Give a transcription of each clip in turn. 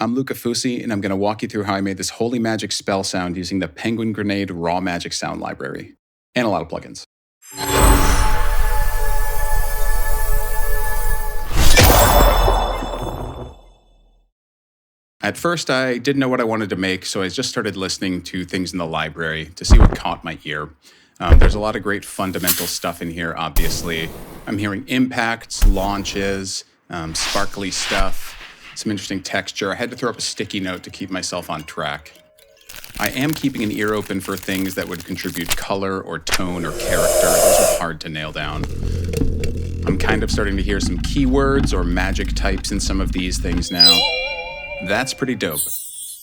I'm Luca Fusi, and I'm going to walk you through how I made this holy magic spell sound using the Penguin Grenade raw magic sound library, and a lot of plugins. At first, I didn't know what I wanted to make, so I just started listening to things in the library to see what caught my ear. There's a lot of great fundamental stuff in here, obviously. I'm hearing impacts, launches, sparkly stuff, some interesting texture. I had to throw up a sticky note to keep myself on track. I am keeping an ear open for things that would contribute color or tone or character. Those are hard to nail down. I'm kind of starting to hear some keywords or magic types in some of these things now. That's pretty dope.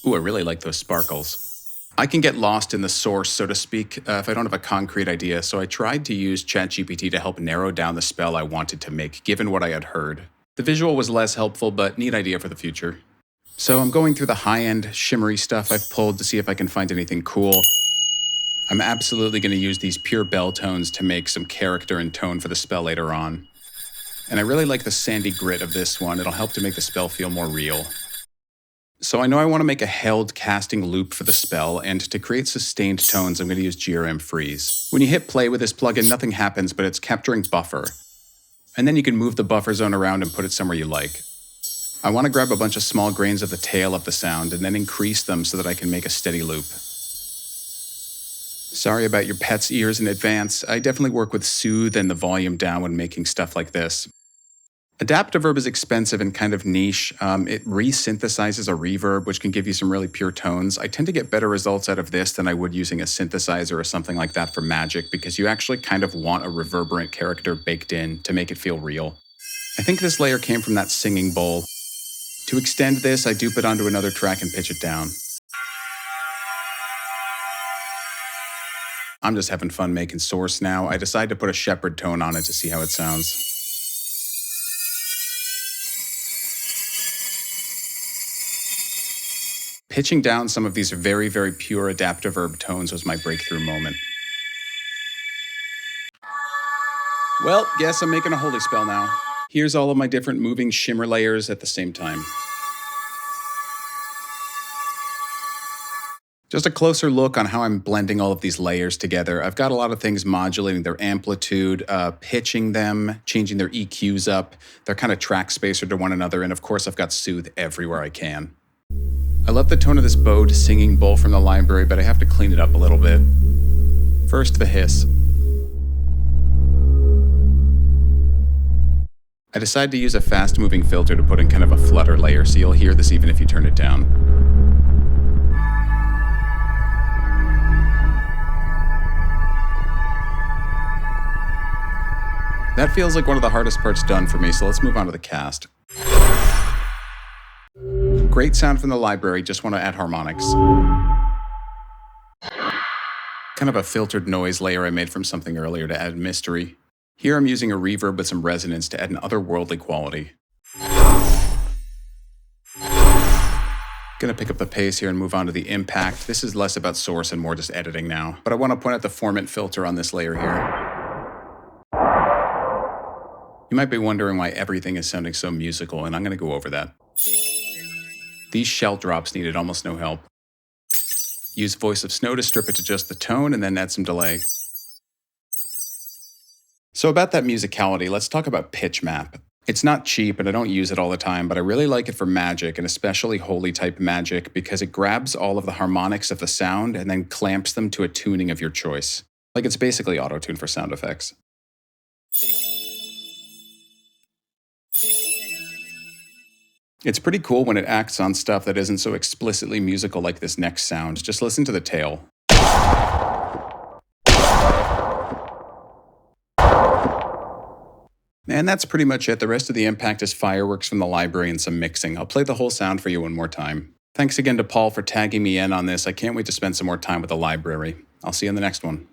Ooh, I really like those sparkles. I can get lost in the source, so to speak, if I don't have a concrete idea, so I tried to use ChatGPT to help narrow down the spell I wanted to make, given what I had heard. The visual was less helpful, but neat idea for the future. So I'm going through the high-end, shimmery stuff I've pulled to see if I can find anything cool. I'm absolutely going to use these pure bell tones to make some character and tone for the spell later on. And I really like the sandy grit of this one. It'll help to make the spell feel more real. So I know I want to make a held casting loop for the spell, and to create sustained tones, I'm going to use GRM Freeze. When you hit play with this plugin, nothing happens, but it's capturing buffer. And then you can move the buffer zone around and put it somewhere you like. I want to grab a bunch of small grains of the tail of the sound and then increase them so that I can make a steady loop. Sorry about your pet's ears in advance. I definitely work with soothe and the volume down when making stuff like this. Adaptiverb is expensive and kind of niche. It resynthesizes a reverb, which can give you some really pure tones. I tend to get better results out of this than I would using a synthesizer or something like that for Magic, because you actually kind of want a reverberant character baked in to make it feel real. I think this layer came from that singing bowl. To extend this, I dupe it onto another track and pitch it down. I'm just having fun making source now. I decided to put a shepherd tone on it to see how it sounds. Pitching down some of these very, very pure Adaptiverb tones was my breakthrough moment. Well, guess I'm making a holy spell now. Here's all of my different moving shimmer layers at the same time. Just a closer look on how I'm blending all of these layers together. I've got a lot of things modulating their amplitude, pitching them, changing their EQs up. They're kind of track spacer to one another, and of course I've got soothe everywhere I can. I love the tone of this bowed singing bowl from the library, but I have to clean it up a little bit. First, the hiss. I decided to use a fast-moving filter to put in kind of a flutter layer, so you'll hear this even if you turn it down. That feels like one of the hardest parts done for me, so let's move on to the cast. Great sound from the library, just want to add harmonics. Kind of a filtered noise layer I made from something earlier to add mystery. Here I'm using a reverb with some resonance to add an otherworldly quality. Gonna pick up the pace here and move on to the impact. This is less about source and more just editing now, but I want to point out the formant filter on this layer here. You might be wondering why everything is sounding so musical, and I'm gonna go over that. These shell drops needed almost no help. Use Voice of Snow to strip it to just the tone and then add some delay. So about that musicality, let's talk about pitch map. It's not cheap and I don't use it all the time, but I really like it for Magic, and especially holy type Magic, because it grabs all of the harmonics of the sound and then clamps them to a tuning of your choice. Like it's basically auto-tune for sound effects. It's pretty cool when it acts on stuff that isn't so explicitly musical like this next sound. Just listen to the tail. And that's pretty much it. The rest of the impact is fireworks from the library and some mixing. I'll play the whole sound for you one more time. Thanks again to Paul for tagging me in on this. I can't wait to spend some more time with the library. I'll see you in the next one.